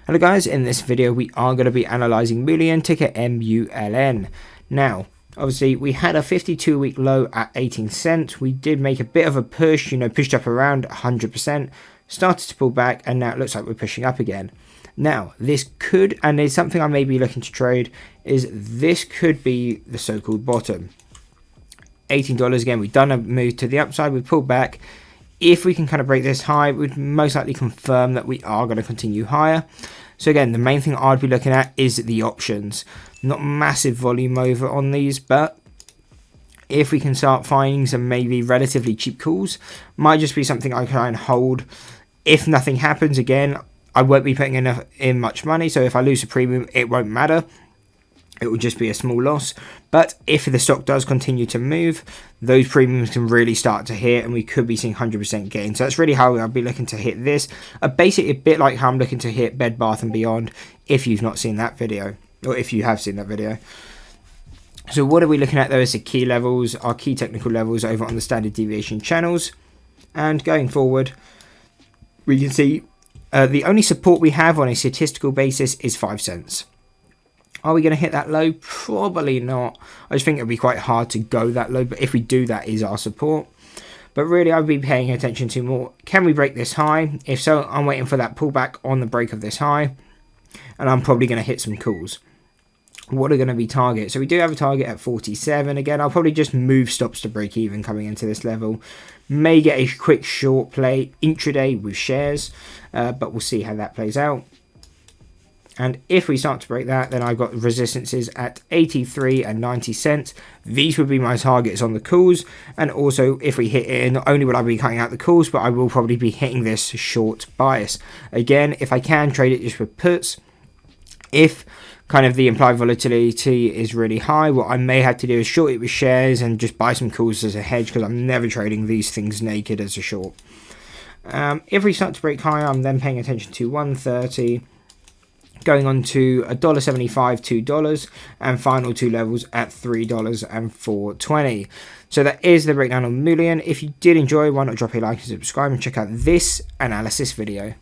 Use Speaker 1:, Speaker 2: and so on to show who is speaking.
Speaker 1: Hello guys, in this video we are going to be analysing Mullen, ticker MULN. Now, obviously we had a 52-week low at 18 cents. We did make a bit of a push, pushed up around 100%, started to pull back, and now it looks like we're pushing up again. Now, this could, and it's something I may be looking to trade, is this could be the so-called bottom. $18 again, we've done a move to the upside, we pulled back. If we can kind of break this high, we'd most likely confirm that we are going to continue higher. So again, the main thing I'd be looking at is the options. Not massive volume over on these, but if we can start finding some maybe relatively cheap calls, might just be something I can hold. If nothing happens, again, I won't be putting in much money, so if I lose a premium, it won't matter. It will just be a small loss. But if the stock does continue to move, those premiums can really start to hit, and we could be seeing 100% gain. So that's really how I'll be looking to hit this. Basically a bit like how I'm looking to hit Bed Bath & Beyond, if you've not seen that video, or if you have seen that video. So what are we looking at though is the key levels, our key technical levels over on the standard deviation channels. And going forward, we can see the only support we have on a statistical basis is 5 cents. Are we going to hit that low? Probably not. I just think it'll be quite hard to go that low, but if we do, that is our support. But really, I'll be paying attention to more. Can we break this high? If so, I'm waiting for that pullback on the break of this high, and I'm probably going to hit some calls. What are going to be targets? So we do have a target at 47. Again, I'll probably just move stops to break even coming into this level. May get a quick short play intraday with shares, but we'll see how that plays out. And if we start to break that, then I've got resistances at 83 and 90 cents. These would be my targets on the calls. And also, if we hit it, not only will I be cutting out the calls, but I will probably be hitting this short bias. Again, if I can, trade it just with puts. If kind of the implied volatility is really high, what I may have to do is short it with shares and just buy some calls as a hedge, because I'm never trading these things naked as a short. If we start to break higher, I'm then paying attention to 130. Going on to $1.75, $2, and final two levels at $3 and $4.20. So that is the breakdown on Mullen. If you did enjoy, why not drop a like and subscribe and check out this analysis video.